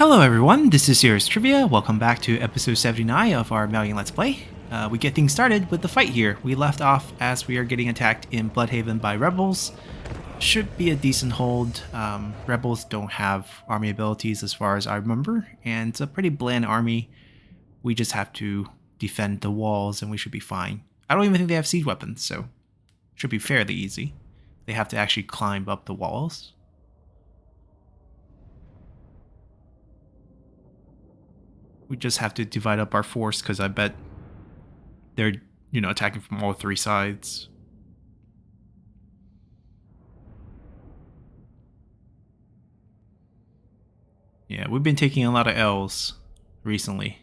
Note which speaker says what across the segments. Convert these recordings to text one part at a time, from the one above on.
Speaker 1: Hello everyone, this is Serious Trivia. Welcome back to episode 79 of our Miao Ying Let's Play. We get things started with the fight here. We left off as we are getting attacked in Bloodhaven by rebels. Should be a decent hold. Rebels don't have army abilities as far as I remember, and it's a pretty bland army. We just have to defend the walls and we should be fine. I don't even think they have siege weapons, so it should be fairly easy. They have to actually climb up the walls. We just have to divide up our force because I bet they're, attacking from all three sides. Yeah, we've been taking a lot of L's recently.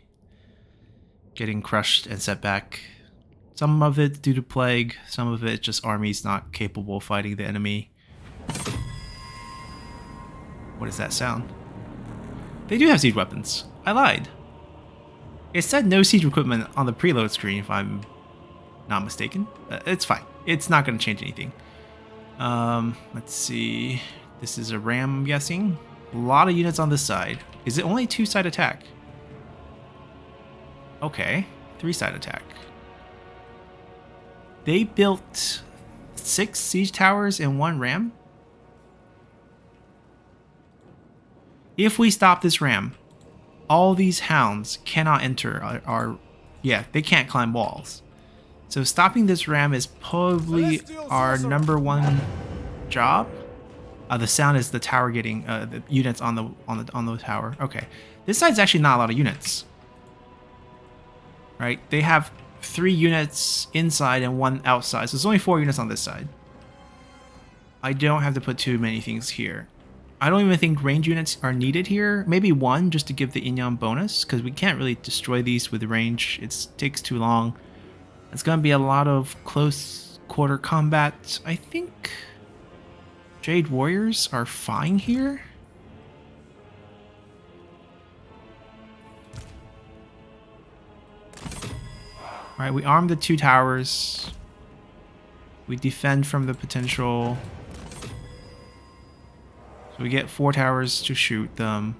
Speaker 1: Getting crushed and set back. Some of it due to plague, some of it just armies not capable of fighting the enemy. What does that sound? They do have siege weapons. I lied. It said no siege equipment on the preload screen, if I'm not mistaken. It's fine. It's not going to change anything. Let's see. This is a ram, I'm guessing. A lot of units on this side. Is it only a two-side attack? Okay, three-side attack. They built 6 siege towers and 1 ram? If we stop this ram, all these hounds cannot enter they can't climb walls. So stopping this ram is probably our #1 job. The sound is the tower getting the units on the tower. Okay, this side's actually not a lot of units, right? They have 3 units inside and 1 outside, so there's only 4 units on this side. I don't have to put too many things here. I don't even think range units are needed here. Maybe 1 just to give the Yin Yang bonus, because we can't really destroy these with range. It takes too long. It's going to be a lot of close quarter combat. I think Jade Warriors are fine here. Alright, we arm the 2 towers. We defend from the potential. So we get 4 towers to shoot them.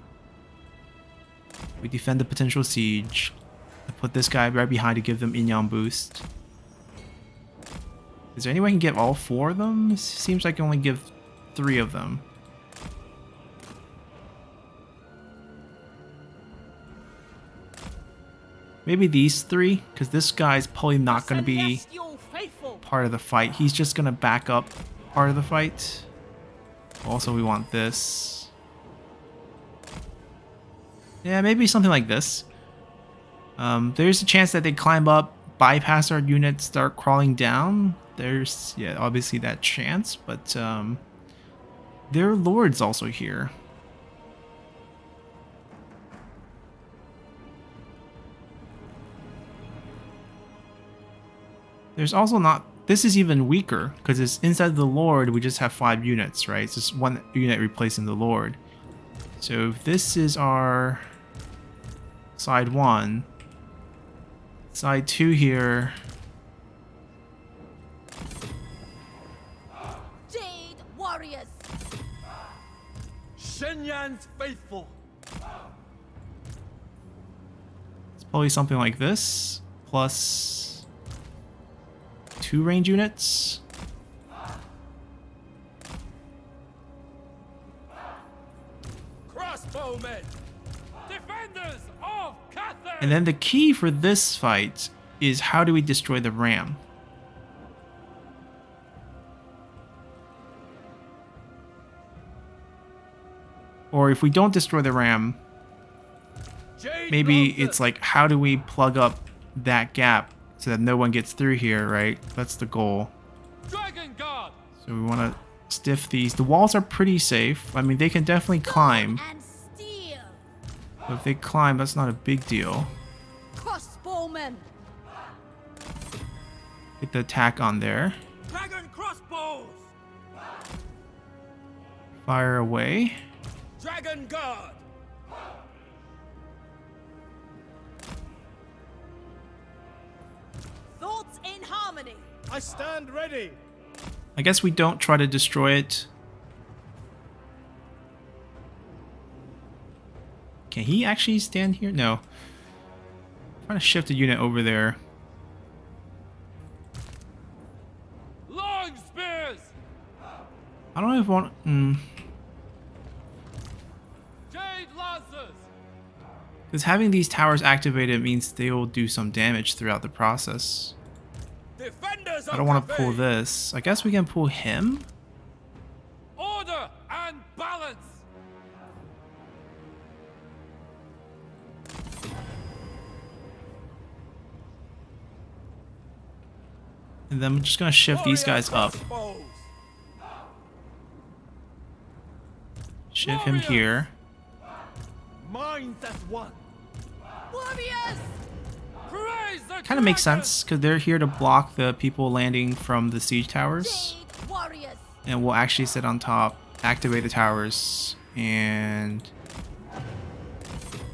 Speaker 1: We defend the potential siege. I put this guy right behind to give them Yin Yang boost. Is there any way I can get all 4 of them? It seems like I can only give 3 of them. Maybe these 3, because this guy's probably not going to be part of the fight. He's just going to back up part of the fight. Also, we want this. Yeah, maybe something like this. There's a chance that they climb up, bypass our units, start crawling down. There's, obviously that chance, but there are lords also here. There's also not... This is even weaker, because it's inside the Lord, we just have 5 units, right? It's just 1 unit replacing the Lord. So if this is our side 1, side 2 here.
Speaker 2: Jade Warriors!
Speaker 3: Shenyan's faithful!
Speaker 1: It's probably something like this, plus 2 range units.
Speaker 3: Crossbowmen! Defenders of Cathay!
Speaker 1: And then the key for this fight is how do we destroy the ram? Or if we don't destroy the ram, maybe it's like how do we plug up that gap so that no one gets through here, right? That's the goal.
Speaker 3: Dragon Guard!
Speaker 1: So we want to stiff these. The walls are pretty safe. I mean, they can definitely climb. So if they climb, that's not a big deal.
Speaker 2: Crossbowmen!
Speaker 1: Get the attack on there.
Speaker 3: Dragon crossbows!
Speaker 1: Fire away.
Speaker 3: Dragon Guard!
Speaker 2: Thoughts in harmony!
Speaker 3: I stand ready!
Speaker 1: I guess we don't try to destroy it. Can he actually stand here? No. I'm trying to shift the unit over there.
Speaker 3: Long spears!
Speaker 1: I don't know if I want...
Speaker 3: Jade lancers!
Speaker 1: Because having these towers activated means they will do some damage throughout the process.
Speaker 3: Defenders
Speaker 1: I don't want to pull this. I guess we can pull him?
Speaker 3: Order and balance!
Speaker 1: And then I'm just going to shift these guys up.
Speaker 3: Crossbows!
Speaker 1: Shift him here.
Speaker 3: Minds as one!
Speaker 2: Warriors!
Speaker 3: Praise the
Speaker 1: Kind of makes
Speaker 3: dragon!
Speaker 1: sense because they're here to block the people landing from the siege towers.
Speaker 2: Jade warriors!
Speaker 1: And we'll actually sit on top, activate the towers, and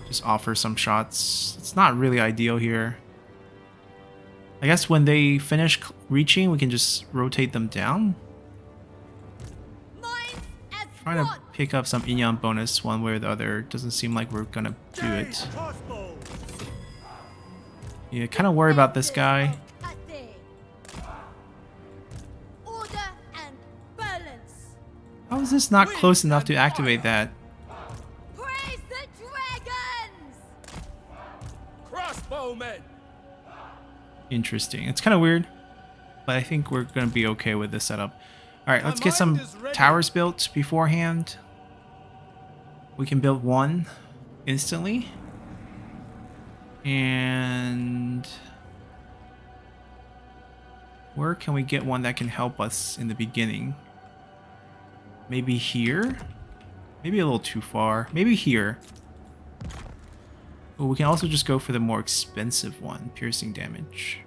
Speaker 1: just offer some shots. It's not really ideal here. I guess when they finish reaching, we can just rotate them down.
Speaker 2: Minds as
Speaker 1: Trying to
Speaker 2: one!
Speaker 1: pick up some Inyan bonus one way or the other. Doesn't seem like we're gonna do it.
Speaker 3: Crossbows!
Speaker 1: Yeah, kind of worry about this guy.
Speaker 2: Order and balance!
Speaker 1: How is this not close enough to activate that?
Speaker 2: Praise the dragons!
Speaker 3: Crossbowmen!
Speaker 1: Interesting. It's kind of weird, but I think we're gonna be okay with this setup. All right, let's get some towers built beforehand. We can build one instantly. And where can we get one that can help us in the beginning? Maybe here? Maybe a little too far. Maybe here. Well, we can also just go for the more expensive one, piercing damage.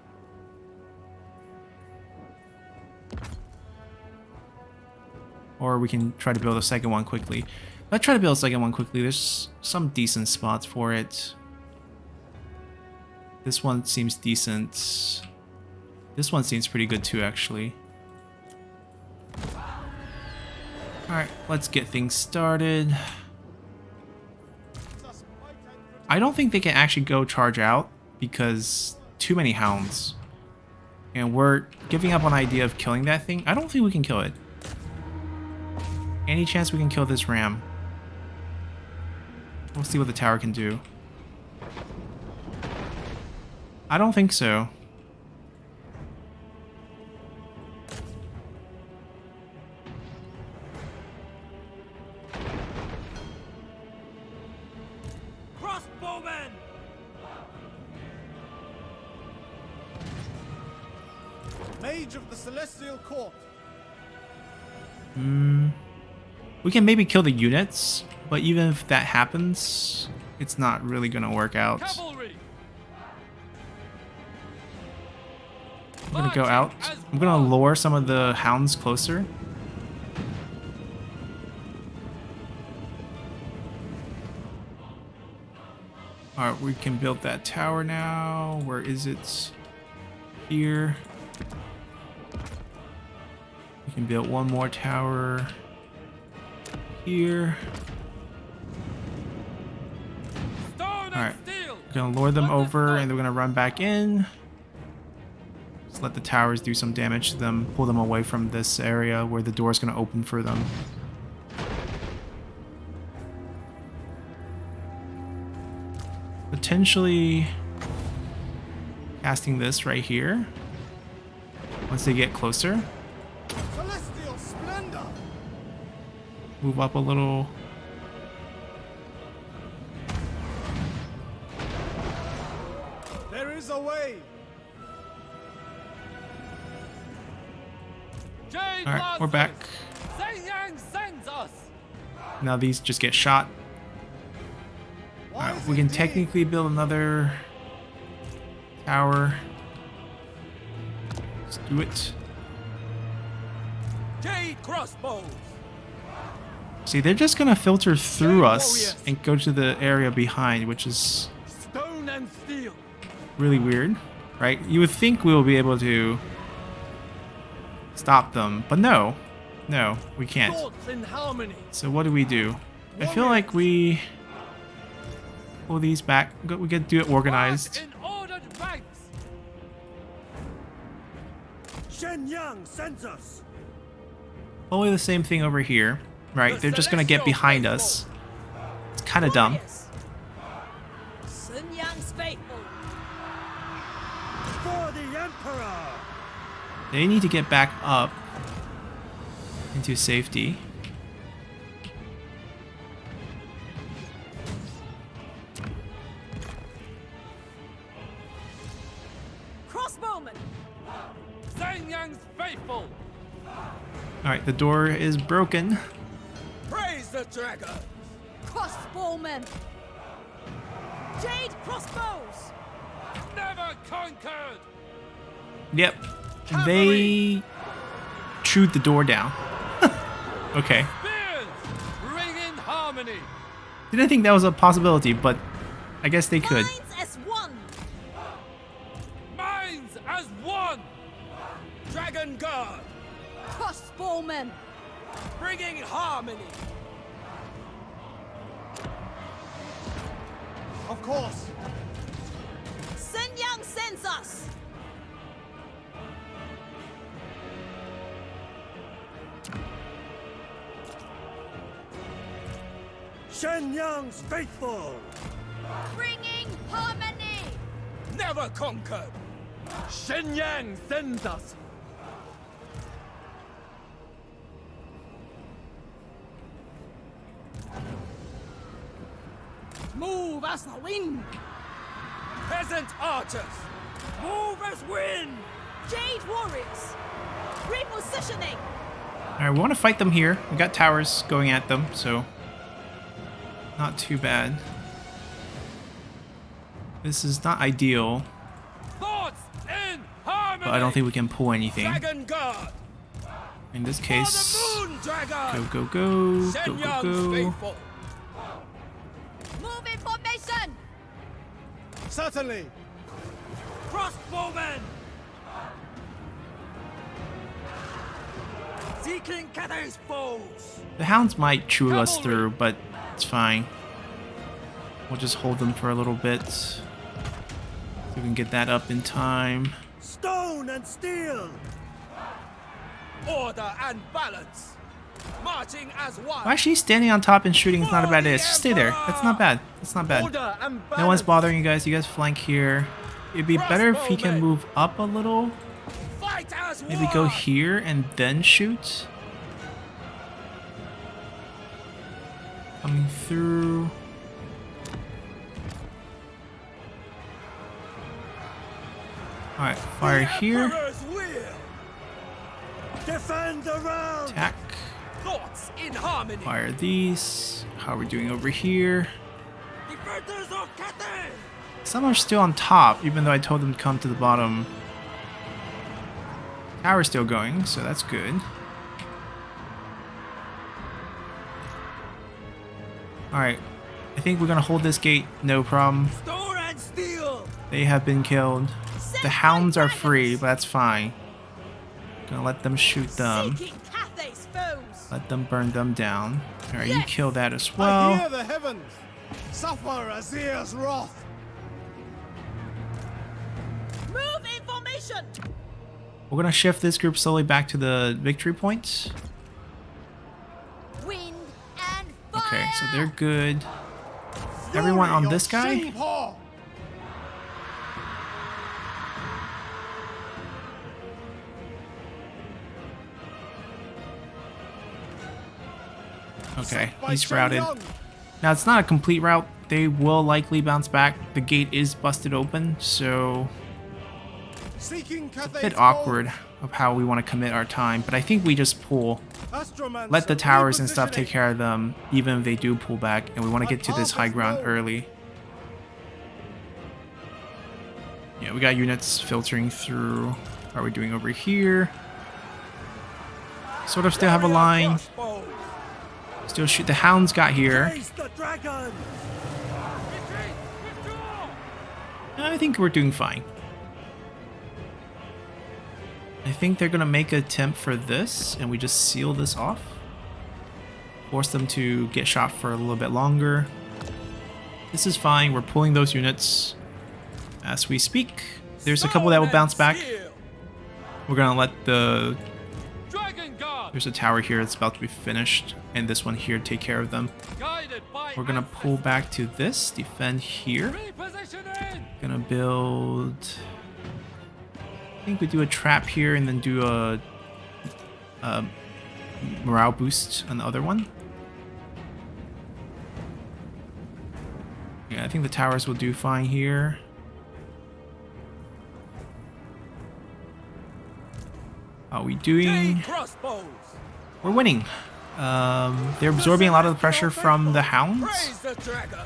Speaker 1: Or we can try to build a second one quickly. Let's try to build a second one quickly. There's some decent spots for it. This one seems decent. This one seems pretty good too, actually. Alright, let's get things started. I don't think they can actually go charge out because too many hounds. And we're giving up on the idea of killing that thing. I don't think we can kill it. Any chance we can kill this ram? We'll see what the tower can do. I don't think so.
Speaker 3: Crossbowmen! Mage of the Celestial Court!
Speaker 1: We can maybe kill the units, but even if that happens, it's not really gonna work out.
Speaker 3: Cavalry!
Speaker 1: I'm gonna go out. I'm gonna lure some of the hounds closer. Alright, we can build that tower now. Where is it? Here. We can build one more tower here. Alright, we're gonna lure them over and they're gonna run back in. Just let the towers do some damage to them, pull them away from this area where the door's gonna open for them. Potentially casting this right here once they get closer.
Speaker 3: Celestial splendor!
Speaker 1: Move up a little.
Speaker 3: There is a way!
Speaker 1: Alright, we're back.
Speaker 3: Yang sends us!
Speaker 1: Now these just get shot. Alright, we can technically build another tower. Let's do it.
Speaker 3: Jade crossbows!
Speaker 1: See, they're just gonna filter through us and go to the area behind, which is
Speaker 3: Stone and steel!
Speaker 1: really weird, right? You would think we will be able to stop them, but no, we can't.
Speaker 3: Thoughts in harmony!
Speaker 1: So what do? I feel like we pull these back. We get to do it organized.
Speaker 3: March in ordered ranks.
Speaker 4: Shenyang sends us.
Speaker 1: Only the same thing over here, right? They're just gonna get behind us. It's kind of dumb.
Speaker 2: Warriors. Sun Yang's faithful.
Speaker 4: For the Emperor.
Speaker 1: They need to get back up into safety.
Speaker 2: Crossbowmen.
Speaker 3: Zhenyang's faithful.
Speaker 1: Alright, the door is broken.
Speaker 3: Praise the dragon.
Speaker 2: Crossbowmen. Jade crossbows.
Speaker 3: Never conquered.
Speaker 1: Yep. They chewed the door down. Okay.
Speaker 3: Spears. Bring in harmony.
Speaker 1: Didn't think that was a possibility, but I guess they could.
Speaker 2: Minds as one.
Speaker 3: Minds as one. Dragon guard.
Speaker 2: Crossbowmen.
Speaker 3: Bringing harmony.
Speaker 4: Of course.
Speaker 2: Sun Yang sends us.
Speaker 4: Shenyang's faithful.
Speaker 2: Bringing harmony.
Speaker 3: Never conquered. Shenyang sends us.
Speaker 2: Move as the wind.
Speaker 3: Peasant archers. Move as wind.
Speaker 2: Jade warriors. Repositioning.
Speaker 1: Alright, we want to fight them here. We got towers going at them, so not too bad. This is not ideal,
Speaker 3: Thoughts in harmony.
Speaker 1: but I don't think we can pull anything.
Speaker 3: Dragon guard.
Speaker 1: In this
Speaker 3: For
Speaker 1: case,
Speaker 3: the moon dragon.
Speaker 1: go, go, go, go, go,
Speaker 3: Shenyang's
Speaker 1: go.
Speaker 3: faithful.
Speaker 2: Move in formation.
Speaker 4: Certainly.
Speaker 3: Crossbowmen. Seeking Cathay's foes.
Speaker 1: The hounds might chew us through, but it's fine. We'll just hold them for a little bit. So we can get that up in time.
Speaker 4: Stone and steel.
Speaker 3: Order and balance. Marching as one.
Speaker 1: Well, actually, standing on top and shooting is not a bad idea. Just stay there. That's not bad. That's not bad.
Speaker 3: Order and balance.
Speaker 1: No one's bothering you guys. You guys flank here. It'd be better if he can move up a little.
Speaker 3: Fight as
Speaker 1: Maybe
Speaker 3: one.
Speaker 1: go here and then shoot. Coming through. Alright, fire here.
Speaker 3: Emperor's will.
Speaker 4: Defend the round.
Speaker 1: Attack.
Speaker 3: Thoughts in harmony.
Speaker 1: Fire these. How are we doing over here?
Speaker 3: Defenders of Cathay.
Speaker 1: Some are still on top, even though I told them to come to the bottom. Tower's still going, so that's good. Alright, I think we're gonna hold this gate, no problem.
Speaker 3: Stone and steel.
Speaker 1: They have been killed. The hounds are free, but that's fine. Gonna let them shoot them.
Speaker 2: Seeking Cathay's foes.
Speaker 1: Let them burn them down. Alright, you
Speaker 2: Yes.
Speaker 1: kill that as
Speaker 4: I
Speaker 1: well.
Speaker 4: hear the heavens. Suffer Azir's wrath.
Speaker 2: Move in formation.
Speaker 1: We're gonna shift this group slowly back to the victory point.
Speaker 2: Wind and fire.
Speaker 1: Okay, so they're good. Everyone on
Speaker 4: Fury
Speaker 1: this
Speaker 4: of
Speaker 1: guy?
Speaker 4: Xingpo.
Speaker 1: Okay,
Speaker 4: By
Speaker 1: he's routed.
Speaker 4: Shenyang.
Speaker 1: Now, it's not a complete route. They will likely bounce back. The gate is busted open, so
Speaker 4: Seeking
Speaker 1: a
Speaker 4: Cathay's
Speaker 1: bit awkward of how we want to commit our time. But I think we just pull.
Speaker 4: Astromancer
Speaker 1: Let the towers and stuff take
Speaker 4: repositioning.
Speaker 1: care of them, even if they do pull back. And we want to get to this high ground early. Yeah, we got units filtering through. How are we doing over here? Sort of still have a line.
Speaker 3: Crossbows.
Speaker 1: Still shoot. The hounds got here.
Speaker 4: Chase the dragon.
Speaker 3: Retreat. Withdraw.
Speaker 1: I think we're doing fine. I think they're gonna make an attempt for this, and we just seal this off. Force them to get shot for a little bit longer. This is fine. We're pulling those units as we speak. There's a couple that will bounce back. We're gonna let the...
Speaker 3: Dragon Guard.
Speaker 1: There's a tower here that's about to be finished, and this one here take care of them.
Speaker 3: Guided by
Speaker 1: We're gonna pull back to this, defend here.
Speaker 3: Repositioning.
Speaker 1: Gonna build... I think we do a trap here and then do a morale boost on the other one. Yeah, I think the towers will do fine here. How are we doing?
Speaker 3: Crossbows.
Speaker 1: We're winning. They're absorbing a lot of the pressure from the hounds.
Speaker 3: Praise the dragon.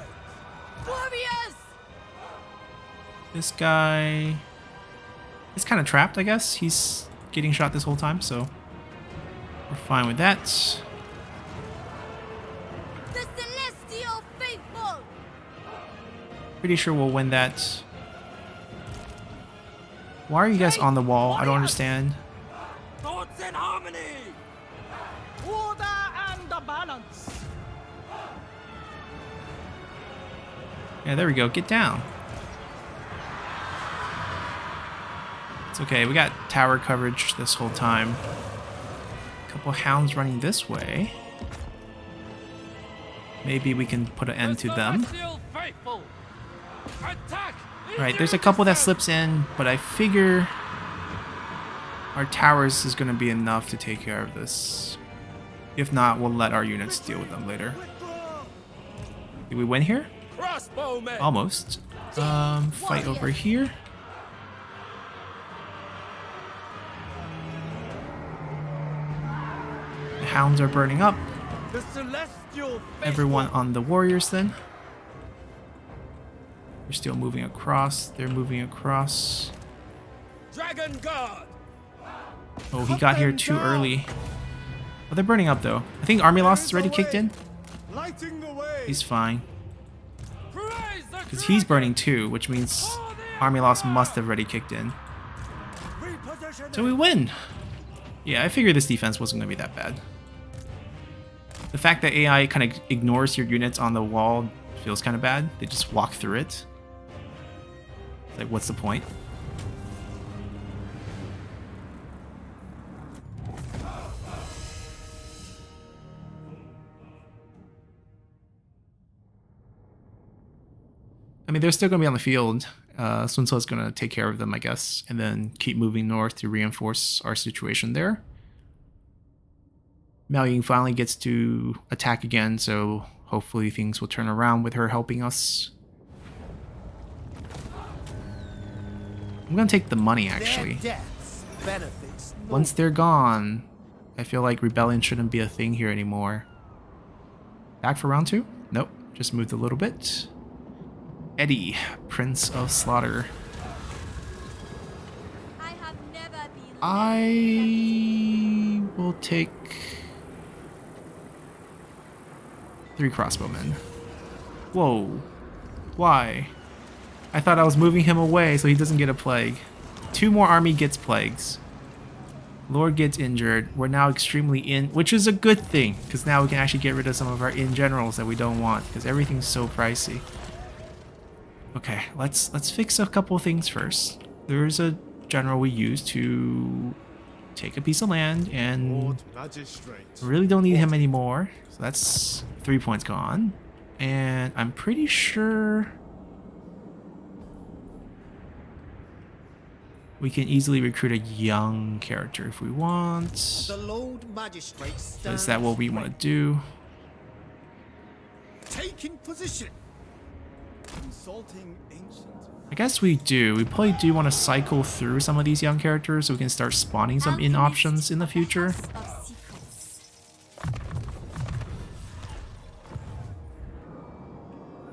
Speaker 2: Warriors!
Speaker 1: This guy is kind of trapped, I guess. He's getting shot this whole time, so we're fine with that.
Speaker 2: The celestial faithful!
Speaker 1: Pretty sure we'll win that. Why are you guys on the wall? I don't understand.
Speaker 3: Thoughts in harmony.
Speaker 4: Order and the balance.
Speaker 1: Yeah, there we go. Get down. It's okay. We got tower coverage this whole time. A couple hounds running this way. Maybe we can put an end to them.
Speaker 3: Faithful. Attack.
Speaker 1: Right, there's a couple that slips in, but I figure our towers is going to be enough to take care of this. If not, we'll let our units deal with them later. Did we win here?
Speaker 3: Crossbowmen.
Speaker 1: Almost. Fight over here. The hounds are burning up.
Speaker 4: The celestial
Speaker 1: Everyone on the warriors then. We're still moving across. They're moving across.
Speaker 3: Dragon Guard.
Speaker 1: Oh, he got here too early. Oh, they're burning up though. I think army loss is already kicked in.
Speaker 4: lighting the way.
Speaker 1: He's fine.
Speaker 3: Praise the
Speaker 1: Because he's burning too, which means army loss must have already kicked in.
Speaker 4: Reposition.
Speaker 1: So we win. Yeah, I figured this defense wasn't going to be that bad. The fact that AI kind of ignores your units on the wall feels kind of bad. They just walk through it. It's like, what's the point? I mean, they're still going to be on the field. Sun Tzu is going to take care of them, I guess, and then keep moving north to reinforce our situation there. Miao Ying finally gets to attack again, so hopefully things will turn around with her helping us. I'm going to take the money, actually.
Speaker 4: Their deaths benefits no
Speaker 1: Once they're gone, I feel like rebellion shouldn't be a thing here anymore. Back for round 2? Nope, just moved a little bit. Eddie, Prince of Slaughter.
Speaker 2: I have never been
Speaker 1: I will take 3 crossbowmen. Whoa. Why? I thought I was moving him away so he doesn't get a plague. 2 more army gets plagues. Lord gets injured. We're now extremely in, which is a good thing, because now we can actually get rid of some of our in generals that we don't want, because everything's so pricey. Okay, let's fix a couple of things first. There's a general we use to take a piece of land, and
Speaker 4: Lord Magistrate.
Speaker 1: really don't need him anymore. So that's 3 points gone. And I'm pretty sure we can easily recruit a young character if we want.
Speaker 4: The Lord Magistrate
Speaker 1: Is that what we want to do?
Speaker 4: Taking position. Consulting ancient.
Speaker 1: I guess we do. We probably do want to cycle through some of these young characters so we can start spawning some in options in the future.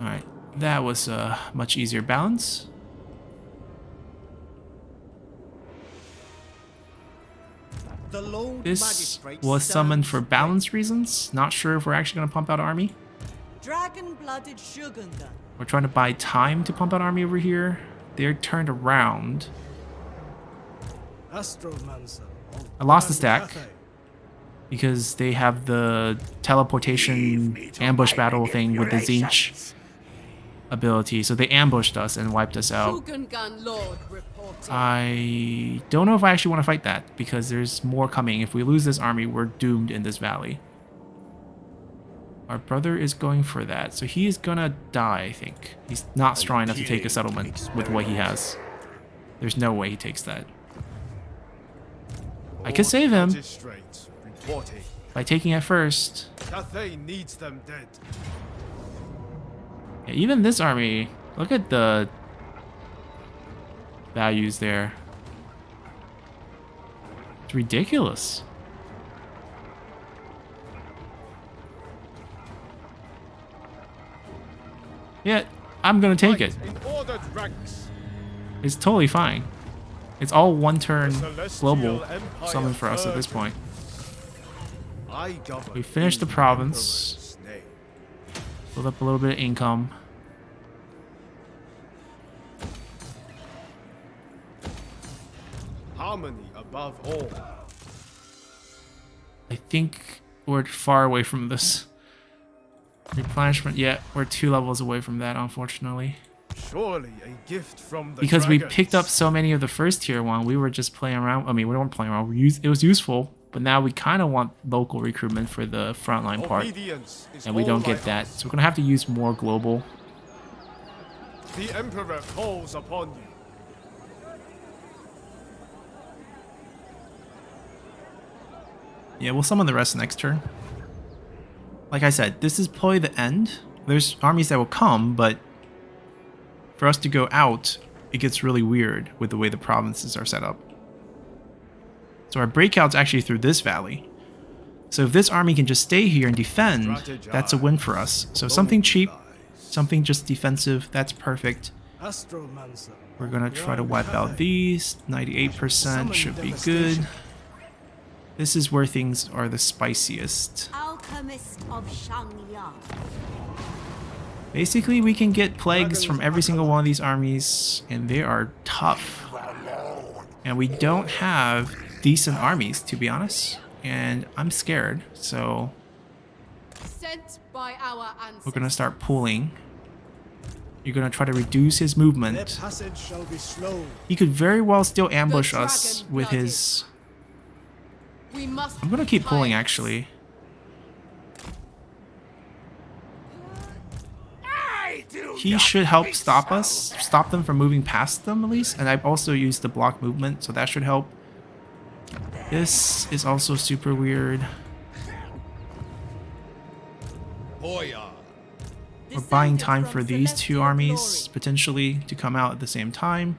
Speaker 1: Alright, that was a much easier balance.
Speaker 4: The Lord
Speaker 1: This
Speaker 4: Magistrate
Speaker 1: was summoned for
Speaker 4: stands
Speaker 1: balance reasons. Not sure if we're actually going to pump out army.
Speaker 2: dragon-blooded Shogundan.
Speaker 1: We're trying to buy time to pump out army over here. They're turned around.
Speaker 4: Astromancer.
Speaker 1: I lost the stack because they have the teleportation ambush battle thing with the Zinch. ability. So they ambushed us and wiped us out.
Speaker 5: Shogungan Lord reporting.
Speaker 1: I don't know if I actually want to fight that, because there's more coming. If we lose this army, we're doomed in this valley. Our brother is going for that, so he is gonna die, I think. He's not strong enough to take a settlement with what he has. There's no way he takes that. I could save him
Speaker 4: Magistrates reporting.
Speaker 1: by taking it first.
Speaker 4: Cathay needs them dead.
Speaker 1: Yeah, even this army, look at the values there. It's ridiculous. Yeah, I'm gonna take it.
Speaker 4: In ordered ranks.
Speaker 1: It's totally fine. It's all one turn
Speaker 4: Celestial
Speaker 1: global
Speaker 4: Empire
Speaker 1: summon for us at this
Speaker 4: urges.
Speaker 1: point.
Speaker 4: I govern
Speaker 1: We finished the
Speaker 4: in
Speaker 1: province.
Speaker 4: Emperor's name.
Speaker 1: Build up a little bit of income.
Speaker 4: Harmony above all.
Speaker 1: I think we're far away from this. Replenishment, yeah, we're 2 levels away from that, unfortunately.
Speaker 4: Surely a gift from the
Speaker 1: Because we
Speaker 4: dragons.
Speaker 1: picked up so many of the first tier one, we were just playing around. I mean, we weren't playing around. It was useful, but now we kind of want local recruitment for the frontline part,
Speaker 4: Obedience is
Speaker 1: and we
Speaker 4: all
Speaker 1: don't
Speaker 4: I
Speaker 1: get that.
Speaker 4: ask.
Speaker 1: So we're gonna have to use more global.
Speaker 4: The Emperor calls upon you.
Speaker 1: Yeah, we'll summon the rest next turn. Like I said, this is probably the end. There's armies that will come, but for us to go out, it gets really weird with the way the provinces are set up. So our breakout's actually through this valley. So if this army can just stay here and defend, that's a win for us. So something cheap, something just defensive, that's perfect.
Speaker 4: Astromancer.
Speaker 1: We're gonna try to wipe out these. 98% should be good. This is where things are the spiciest.
Speaker 2: Alchemist of Shangya.
Speaker 1: Basically, we can get plagues from every single one of these armies, and they are tough. And we don't have decent armies, to be honest. And I'm scared, so
Speaker 5: Sent by our ancestors.
Speaker 1: we're gonna start pulling. You're gonna try to reduce his
Speaker 4: Their
Speaker 1: movement.
Speaker 4: passage shall be slow.
Speaker 1: He could very well still ambush us
Speaker 5: dragon
Speaker 1: with
Speaker 5: blooded.
Speaker 1: his...
Speaker 5: We must
Speaker 1: I'm gonna keep pulling,
Speaker 5: retire.
Speaker 1: actually. He should help stop us, stop them from moving past them at least. And I've also used the block movement, so that should help. This is also super weird.
Speaker 3: Hoya.
Speaker 1: We're buying time for these 2 armies potentially to come out at the same time.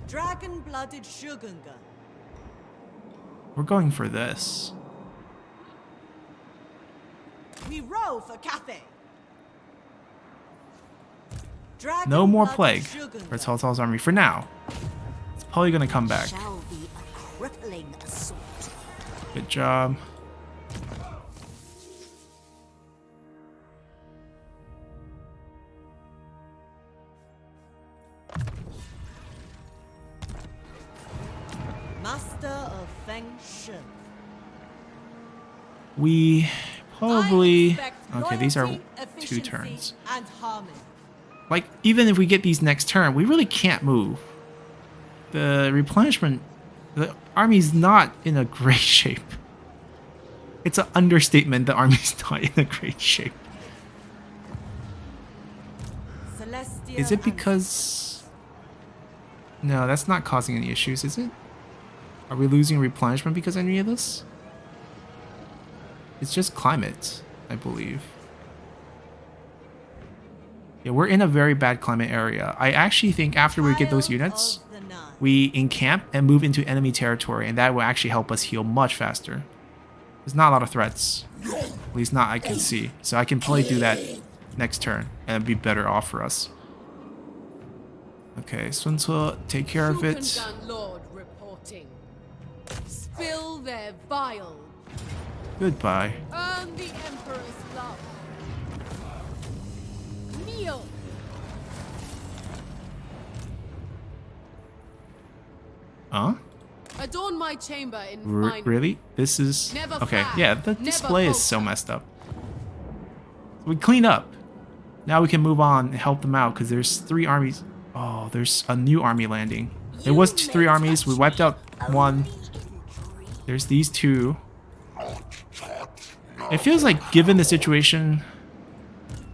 Speaker 2: Dragon-blooded Shogunga.
Speaker 1: We're going for this.
Speaker 2: We row for Cathay.
Speaker 1: No more
Speaker 2: Dragon-blooded
Speaker 1: plague
Speaker 2: Shogunga.
Speaker 1: for Cao Cao's army for now. It's probably gonna come back.
Speaker 2: Shall be a crippling assault.
Speaker 1: Good job.
Speaker 2: Master of Feng Shi.
Speaker 1: We probably...
Speaker 2: I expect
Speaker 1: Okay, these are
Speaker 2: loyalty,
Speaker 1: 2
Speaker 2: efficiency,
Speaker 1: turns.
Speaker 2: and harmony.
Speaker 1: Like, even if we get these next turn, we really can't move. The replenishment... The army's not in a great shape. It's an understatement the army's not in a great shape.
Speaker 2: Celestial
Speaker 1: Is it
Speaker 2: and-
Speaker 1: because... No, that's not causing any issues, is it? Are we losing replenishment because of any of this? It's just climate, I believe. Yeah, we're in a very bad climate area. I actually think after we get those
Speaker 2: Isle
Speaker 1: units,
Speaker 2: of the Nine.
Speaker 1: we encamp and move into enemy territory, and that will actually help us heal much faster. There's not a lot of threats. At least not I can see. So I can probably do that next turn, and it'd be better off for us. Okay, Sun Ce, take care of it.
Speaker 5: Shogungan Lord reporting. Spill their vile.
Speaker 1: Goodbye.
Speaker 5: Earn the Emperor's love. Kneel.
Speaker 1: Huh?
Speaker 5: Adorn my chamber in
Speaker 1: Really? This is...
Speaker 5: Never
Speaker 1: Okay,
Speaker 5: flag,
Speaker 1: yeah, the
Speaker 5: never
Speaker 1: display is so
Speaker 5: falter.
Speaker 1: messed up. We clean up. Now we can move on and help them out because there's 3 armies. Oh, there's a new army landing. There was 3 armies. We wiped out 1. There's these 2. It feels like, given the situation...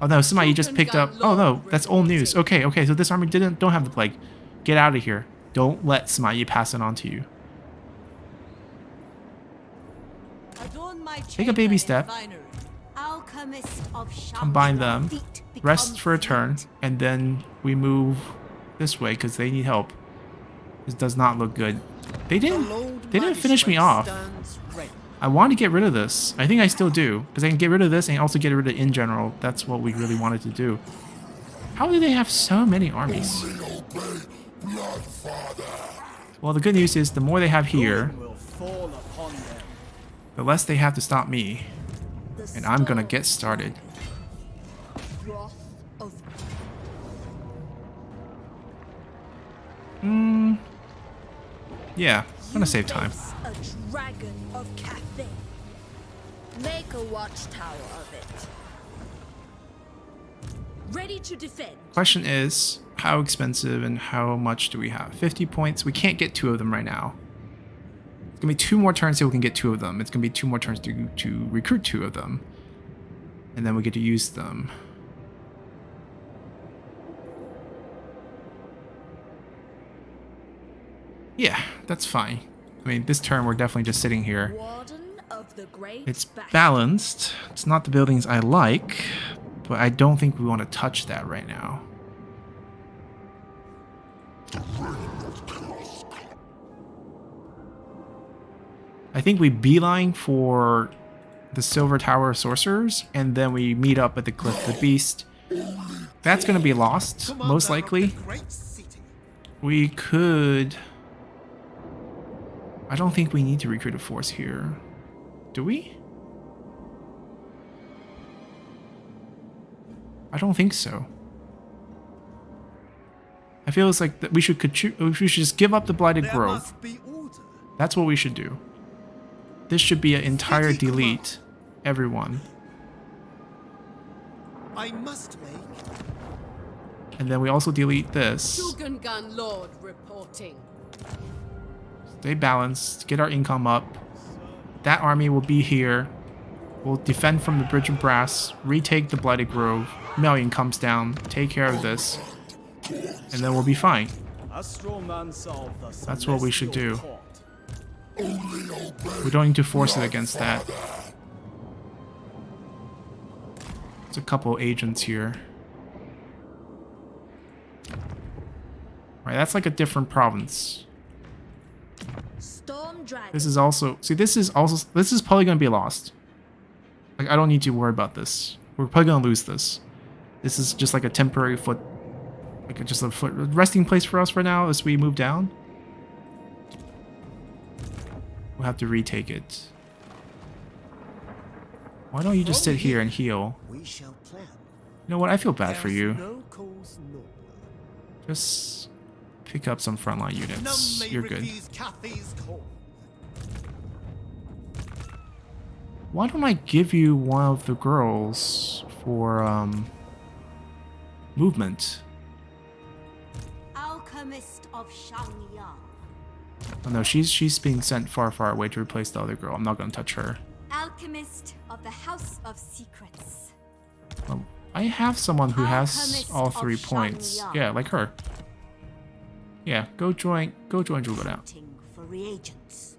Speaker 1: Oh no, somebody just picked up... Oh no, that's old news. Okay, so this army don't have the plague. Get out of here. Don't let somebody pass it on to you.
Speaker 2: Adorn my
Speaker 1: Take a baby
Speaker 2: chamber in
Speaker 1: step.
Speaker 2: finery. Alchemist of
Speaker 1: Combine
Speaker 2: Shangri-La.
Speaker 1: them.
Speaker 2: Feet
Speaker 1: Rest
Speaker 2: become
Speaker 1: for a turn.
Speaker 2: fleet.
Speaker 1: And then we move this way because they need help. This does not look good. They didn't finish me off. I want to get rid of this. I think I still do. Because I can get rid of this and also get rid of in general. That's what we really wanted to do. How do they have so many armies? Well, the good news is the more they have here,
Speaker 4: Will fall upon them.
Speaker 1: the less they have to stop me.
Speaker 2: The
Speaker 1: And I'm gonna
Speaker 2: storm
Speaker 1: get started.
Speaker 2: wrath of
Speaker 1: Yeah, I'm gonna save time.
Speaker 6: A dragon of Cathay. Make a watchtower of it. Ready to defend.
Speaker 1: Question is, how expensive and how much do we have? 50 points. We can't get 2 of them right now. It's gonna be 2 more turns till we can get 2 of them. It's gonna be 2 more turns to recruit 2 of them. And then we get to use them. Yeah, that's fine. I mean, this turn we're definitely just sitting here.
Speaker 6: Warden of the Great
Speaker 1: It's
Speaker 6: Bastion.
Speaker 1: balanced. It's not the buildings I like, but I don't think we want to touch that right now. I think we beeline for the Silver Tower of Sorcerers, and then we meet up at the Cliff of the Beast. That's going to be lost, most likely.
Speaker 4: Great city.
Speaker 1: We could... I don't think we need to recruit a force here. Do we? I don't think so. I feel it's like that we should just give up the Blighted
Speaker 4: There
Speaker 1: Grove.
Speaker 4: must be order.
Speaker 1: That's what we should do. This should be an entire
Speaker 4: City
Speaker 1: delete. Everyone.
Speaker 4: I must make.
Speaker 1: And then we also delete this.
Speaker 5: Shogungan Lord reporting.
Speaker 1: Stay balanced. Get our income up. That army will be here. We'll defend from the Bridge of Brass. Retake the Blighted Grove. Miao Ying comes down. Take care of this. And then we'll be fine.
Speaker 4: A strong man solved the
Speaker 1: That's what we should do.
Speaker 4: celestial court.
Speaker 1: We don't need to force it against that. There's a couple agents here. Right, that's like a different province.
Speaker 6: Storm dragon.
Speaker 1: This is also... See, this is probably going to be lost. Like, I don't need to worry about this. We're probably going to lose this. This is just like a temporary foot... Like, just a foot resting place for us for now as we move down. We'll have to retake it. Why don't you just sit here and heal?
Speaker 4: We shall plan.
Speaker 1: You know what? I feel bad for
Speaker 4: There's
Speaker 1: you.
Speaker 4: No cause nobler.
Speaker 1: Just pick up some frontline units.
Speaker 4: None may
Speaker 1: You're good.
Speaker 4: refuse Cathay's call.
Speaker 1: Why don't I give you one of the girls for movement?
Speaker 2: Alchemist of Shangyang.
Speaker 1: Oh no, she's being sent far away to replace the other girl. I'm not gonna touch her.
Speaker 2: Alchemist of the House of Secrets.
Speaker 1: I have someone who has
Speaker 2: Alchemist
Speaker 1: all
Speaker 2: of
Speaker 1: 3 points.
Speaker 2: Shangyang.
Speaker 1: Yeah, like her. Yeah, go join Zhuge now.
Speaker 2: Hunting for reagents.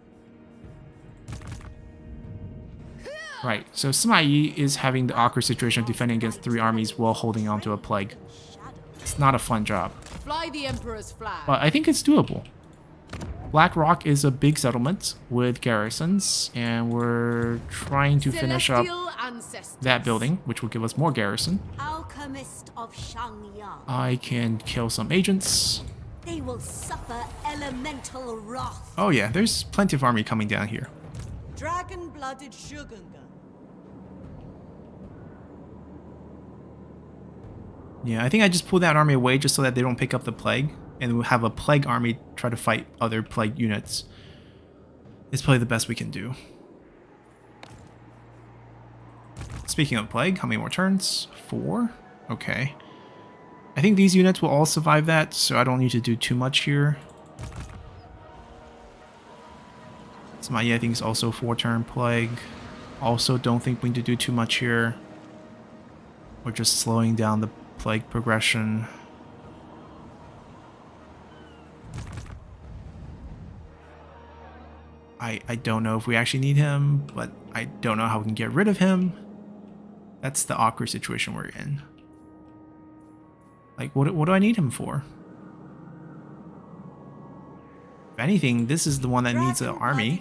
Speaker 1: Right, so Sima Yi is having the awkward situation of defending against 3 armies while holding onto a plague. It's not a fun job,
Speaker 5: Fly the Emperor's flag.
Speaker 1: but I think it's doable. Black Rock is a big settlement with garrisons, and we're trying to finish up
Speaker 5: Celestial ancestors.
Speaker 1: that building, which will give us more garrison.
Speaker 2: Alchemist of Shangyang.
Speaker 1: I can kill some agents.
Speaker 2: They will suffer elemental wrath.
Speaker 1: Oh yeah, there's plenty of army coming down here.
Speaker 2: Dragon-blooded Shogungan.
Speaker 1: Yeah, I think I just pulled that army away just so that they don't pick up the plague, and we'll have a plague army try to fight other plague units. It's probably the best we can do. Speaking of plague, how many more turns? 4? Okay. I think these units will all survive that, so I don't need to do too much here. Samayi, I think, is also 4-turn plague. Also don't think we need to do too much here. We're just slowing down the plague progression. I don't know if we actually need him, but I don't know how we can get rid of him. That's the awkward situation we're in. Like, what do I need him for? If anything, this is the one that needs an army.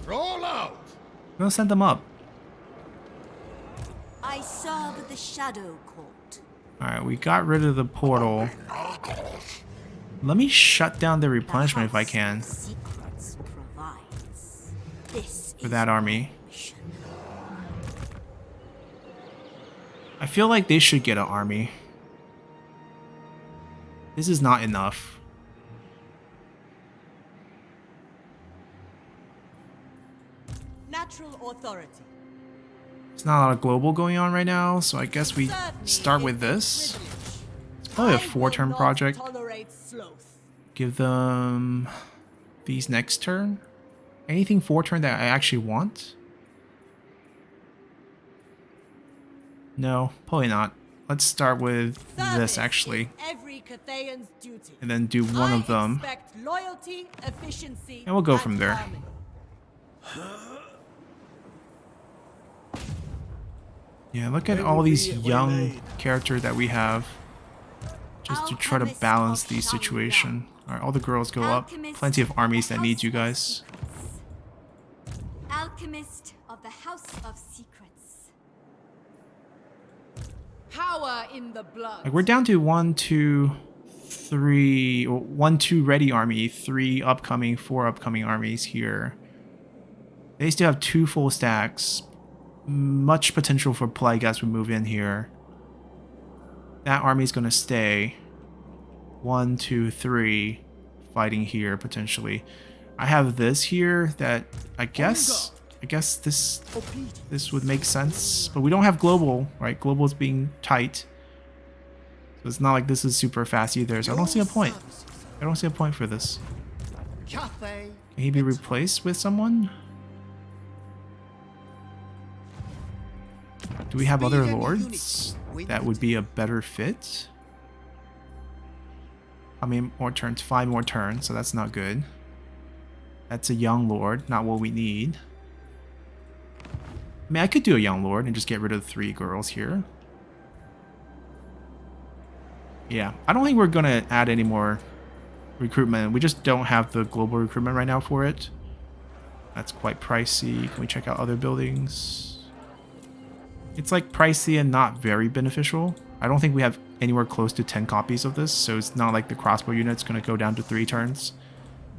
Speaker 4: Roll out!
Speaker 1: I'm gonna send them up.
Speaker 2: I serve the Shadow Court.
Speaker 1: Alright, we got rid of the portal. Let me shut down the replenishment if I can.
Speaker 2: Secrets provides. This
Speaker 1: For
Speaker 2: is
Speaker 1: that army.
Speaker 2: my mission.
Speaker 1: I feel like they should get an army. This is not enough.
Speaker 2: Natural authority.
Speaker 1: There's not a lot of global going on right now, so I guess we start with this. It's probably a 4-turn project. Give them these next turn. Anything 4-turn that I actually want? No, probably not. Let's start with this actually. And then do one of them.
Speaker 2: Loyalty, efficiency,
Speaker 1: And we'll go from there. Yeah, look at all these young characters that we have. Just to try to balance the situation. Alright, all the girls go up. Plenty of armies that need you guys.
Speaker 2: Alchemist of the House of Secrets.
Speaker 5: Power in the blood.
Speaker 1: Like, we're down to 1, 2, 3, 1, 2 ready army, 3 upcoming, 4 upcoming armies here. They still have 2 full stacks. Much potential for plague as we move in here. That army's gonna stay. 1, 2, 3 fighting here potentially. I have this here that I guess this would make sense, but we don't have global, right? Global is being tight, so it's not like this is super fast either. So I don't see a point. I don't see a point for this. Can he be replaced with someone? Do we have other lords that would be a better fit? How many more turns? 5 more turns, so that's not good. That's a young lord, not what we need. I mean, I could do a young lord and just get rid of the 3 girls here. Yeah, I don't think we're gonna add any more recruitment. We just don't have the global recruitment right now for it. That's quite pricey. Can we check out other buildings? It's like pricey and not very beneficial. I don't think we have anywhere close to 10 copies of this, so it's not like the crossbow unit's going to go down to 3 turns,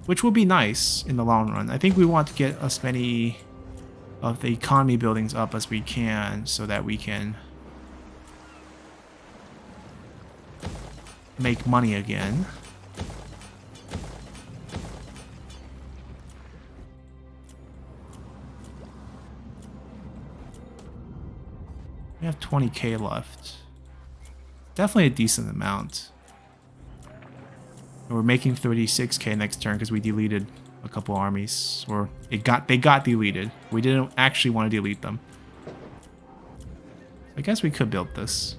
Speaker 1: which will be nice in the long run. I think we want to get as many of the economy buildings up as we can so that we can make money again. We have 20k left. Definitely a decent amount. And we're making 36k next turn because we deleted a couple armies, or they got deleted. We didn't actually want to delete them. I guess we could build this.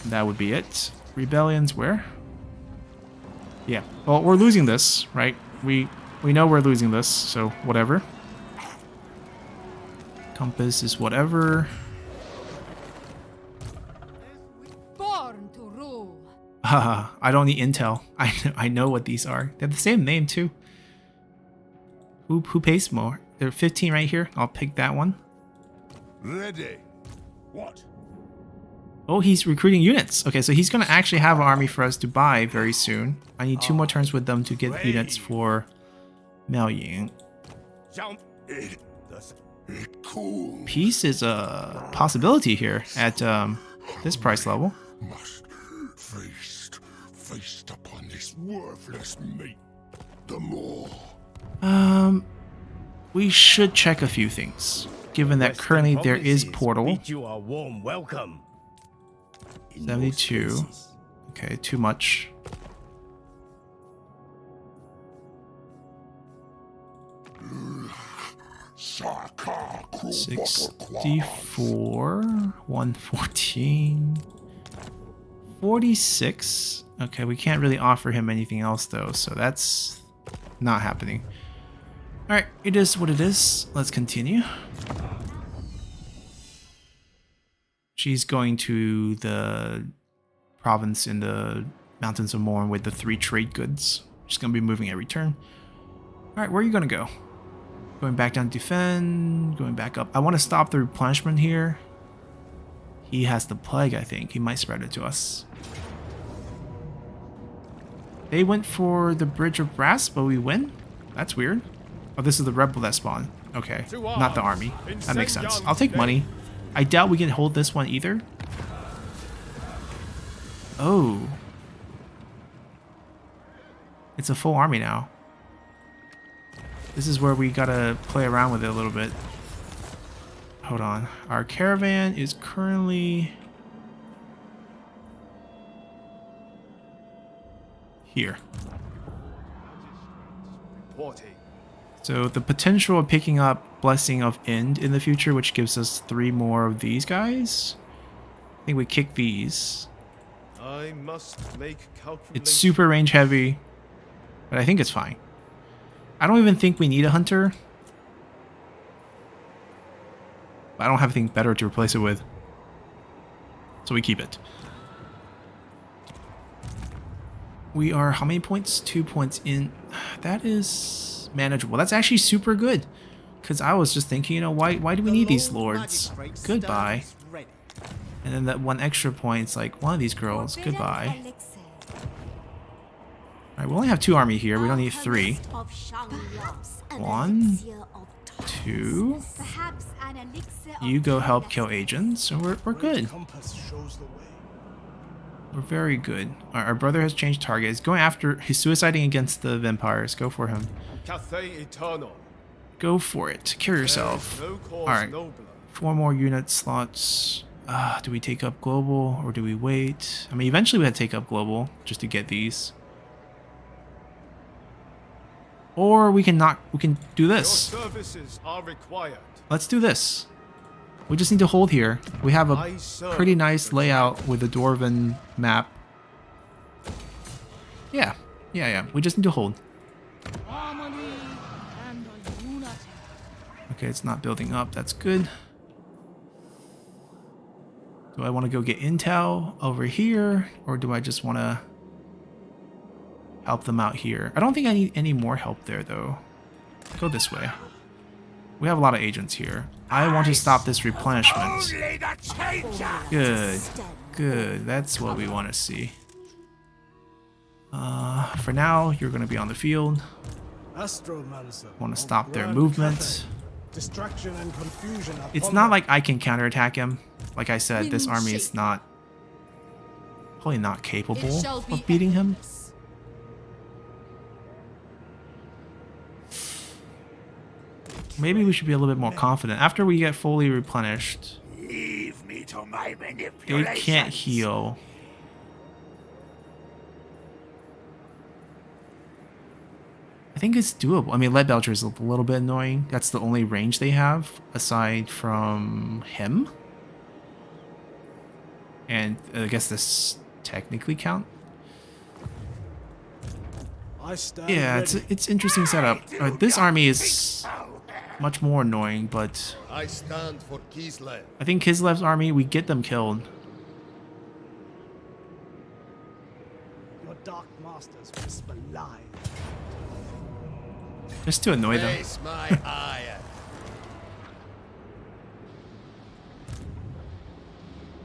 Speaker 1: That would be it. Rebellions where? Yeah. Well, we're losing this, right? We know we're losing this, so whatever. Compass is whatever.
Speaker 5: Born to rule.
Speaker 1: Haha, I don't need intel. I know what these are. They have the same name too. Who pays more? There are 15 right here. I'll pick that one.
Speaker 4: Ready. What?
Speaker 1: Oh, he's recruiting units. Okay, so he's gonna actually have an army for us to buy very soon. I need 2 more turns with them to get units for Miao Ying. Peace is a possibility here at this price level.
Speaker 7: Feast upon this worthless meat. The more.
Speaker 1: We should check a few things, given that currently there is portal.
Speaker 3: Bid you a warm welcome. In most
Speaker 1: 72.
Speaker 3: places.
Speaker 1: Okay, too much. 64, 114, 46. Okay, we can't really offer him anything else though, so that's not happening. Alright, it is what it is. Let's continue. She's going to the province in the Mountains of Morn with the 3 trade goods. She's going to be moving every turn. Alright, where are you going to go? Going back down to defend, going back up. I want to stop the replenishment here. He has the plague, I think. He might spread it to us. They went for the Bridge of Brass, but we win? That's weird. Oh, this is the rebel that spawned. Okay, not the army. That makes sense. I'll take money. I doubt we can hold this one either. Oh. It's a full army now. This is where we gotta play around with it a little bit. Hold on. Our caravan is currently here. So the potential of picking up Blessing of End in the future, which gives us 3 more of these guys. I think we kick these.
Speaker 3: I must make
Speaker 1: It's super range heavy, but I think it's fine. I don't even think we need a hunter. I don't have anything better to replace it with. So we keep it. We are how many points? 2 points in. That is manageable. That's actually super good. Because I was just thinking, you know, why do we need these lords? Goodbye. And then that 1 extra point, it's like, one of these girls, goodbye. Alright, we only have 2 army here. We don't need 3. 1, 2. You go help kill agents, and we're good. We're very good. Our brother has changed target. He's going after... He's suiciding against the vampires. Go for him. Go for it. Cure yourself. Alright. 4 more unit slots. Do we take up global or do we wait? I mean, eventually we had to take up global just to get these. Or we can do this. Let's do this. We just need to hold here. We have a pretty nice layout with the Dwarven map. Yeah. We just need to hold. Okay, it's not building up. That's good. Do I want to go get intel over here? Or do I just want to help them out here? I don't think I need any more help there, though. Go this way. We have a lot of agents here. I want to stop this replenishment. Good. That's what we want to see. For now, you're going to be on the field. Want to stop their movement.
Speaker 4: Distraction and confusion.
Speaker 1: It's not like I can counterattack him. Like I said, this army is probably not capable of beating him. Maybe we should be a little bit more confident. After we get fully replenished,
Speaker 7: Leave me to my
Speaker 1: they
Speaker 7: manipulations.
Speaker 1: can't heal. I think it's doable. I mean, Lead Belcher is a little bit annoying. That's the only range they have, aside from him. And I guess this technically count. Yeah, it's interesting setup. This army is much more annoying, but
Speaker 3: I stand for Kislev.
Speaker 1: I think Kislev's army, we get them killed.
Speaker 4: Your dark masters whisper lies.
Speaker 1: Just to annoy them.
Speaker 3: Face my iron.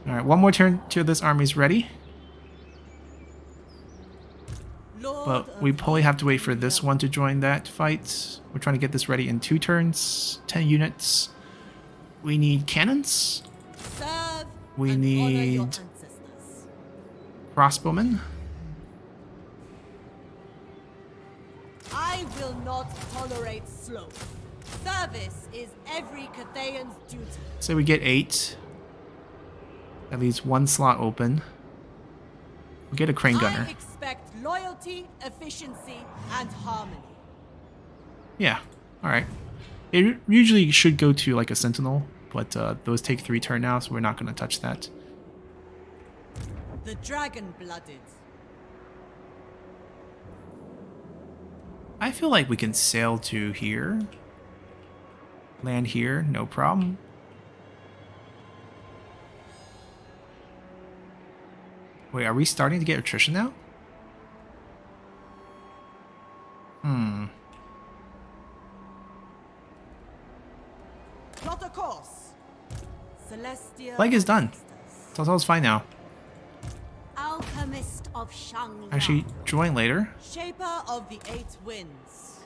Speaker 1: Alright, one more turn till this army's ready. But we probably have to wait for this one to join that fight. We're trying to get this ready in 2 turns. 10 units. We need cannons. We need crossbowmen.
Speaker 2: I will not tolerate sloth. Service is every Cathayan's duty.
Speaker 1: Say we get 8. That leaves 1 slot open. We'll get a crane gunner.
Speaker 2: I expect loyalty, efficiency, and harmony.
Speaker 1: Yeah, alright. It usually should go to like a sentinel, but those take 3 turn now, so we're not going to touch that.
Speaker 2: The dragon-blooded.
Speaker 1: I feel like we can sail to here. Land here, no problem. Wait, are we starting to get attrition now?
Speaker 2: Plot a course. Celestial.
Speaker 1: Plague is done. Total's fine now.
Speaker 2: Alchemist of Shang.
Speaker 1: Actually, join later.
Speaker 2: Shaper of the 8 winds.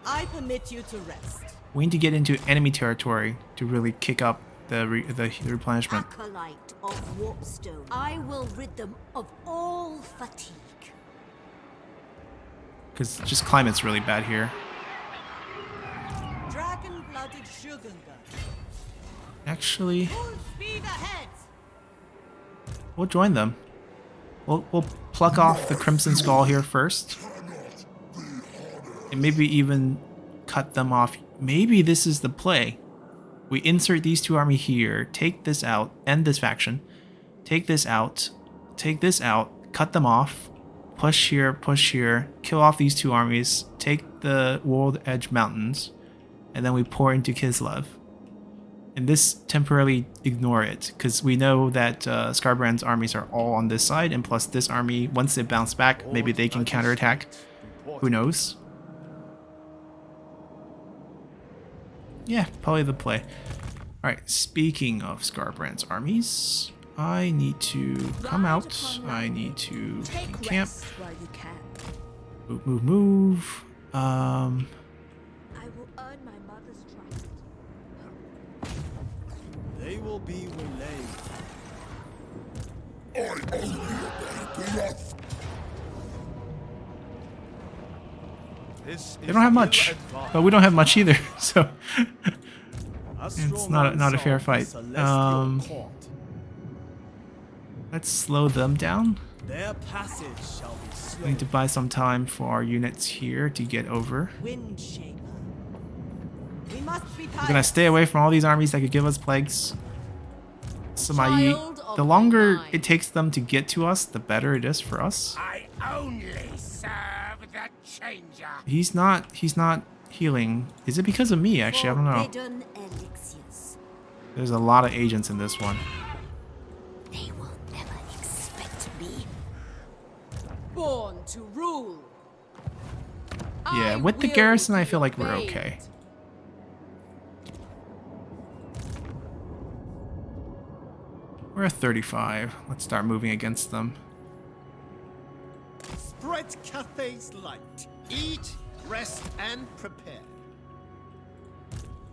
Speaker 2: I permit you to rest.
Speaker 1: We need to get into enemy territory to really kick up the replenishment.
Speaker 2: Acolyte of Warpstone. I will rid them of all fatigue.
Speaker 1: Because just climate's really bad here.
Speaker 2: Dragon-blooded Shogunga.
Speaker 1: Actually,
Speaker 2: Full speed ahead.
Speaker 1: we'll join them. We'll pluck off the Crimson Skull here first. And maybe even cut them off. Maybe this is the play. We insert these 2 armies here, take this out, end this faction. Take this out, cut them off, push here, kill off these 2 armies, take the World Edge Mountains, and then we pour into Kislev. And this temporarily ignore it, because we know that Skarbrand's armies are all on this side, and plus this army, once they bounce back, maybe they can counterattack. Who knows? Yeah, probably the play. Alright, speaking of Skarbrand's armies, I need to come out. I need to camp. Move.
Speaker 6: I will earn my mother's trust.
Speaker 4: They will be relayed.
Speaker 7: I only obey bluff.
Speaker 4: This
Speaker 1: They don't have much, but we don't have much either, so it's not a fair fight. Let's slow them down.
Speaker 4: Their passage shall be
Speaker 1: We
Speaker 4: slow.
Speaker 1: need to buy some time for our units here to get over.
Speaker 2: Wind Shaper. We must be
Speaker 1: We're gonna stay away from all these armies that could give us plagues. Samayi,
Speaker 5: Child of
Speaker 1: the longer
Speaker 5: the
Speaker 1: it takes them to get to us, the better it is for us.
Speaker 3: I only serve the changer.
Speaker 1: He's not healing. Is it because of me, actually? I don't know.
Speaker 2: Forbidden elixirs.
Speaker 1: There's a lot of agents in this one.
Speaker 2: They will never expect me.
Speaker 5: Born to rule.
Speaker 1: Yeah,
Speaker 5: I
Speaker 1: with the
Speaker 5: will
Speaker 1: garrison, I
Speaker 5: be
Speaker 1: feel like we're
Speaker 5: obeyed.
Speaker 1: okay. We're at 35. Let's start moving against them.
Speaker 4: Spread Cathay's light. Eat, rest, and prepare.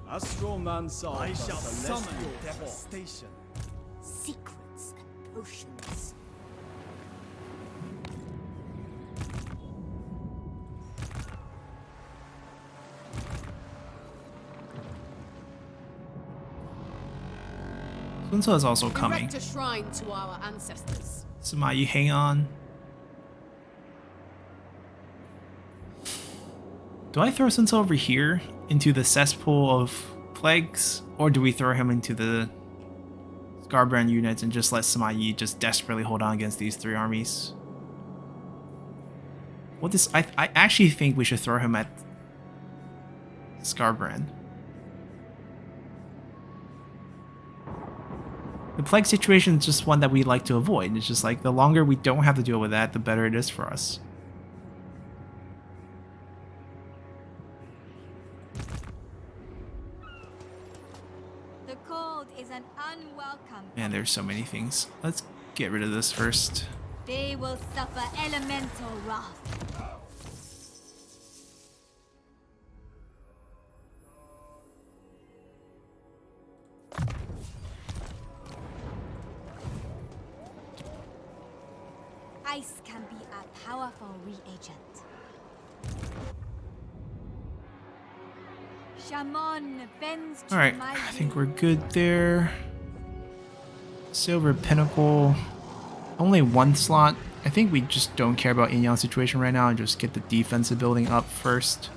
Speaker 4: Astral Mansar, I shall summon devastation.
Speaker 2: Secrets and potions.
Speaker 1: Sunso is also coming.
Speaker 5: Erect a shrine to our ancestors.
Speaker 1: Samayi, hang on. Do I throw Sunso over here into the cesspool of plagues? Or do we throw him into the Skarbrand units and just let Samayi just desperately hold on against these 3 armies? Well, I actually think we should throw him at Skarbrand. The plague situation is just one that we like to avoid. It's just like the longer we don't have to deal with that, the better it is for us.
Speaker 6: The cold is an unwelcome.
Speaker 1: Man, there's so many things. Let's get rid of this first.
Speaker 6: They will suffer elemental wrath. Ice can be a powerful reagent. Shaman bends to
Speaker 1: Alright,
Speaker 6: my
Speaker 1: I think we're good there. Silver Pinnacle. Only one slot. I think we just don't care about Yin Yang situation right now and just get the defensive building up first.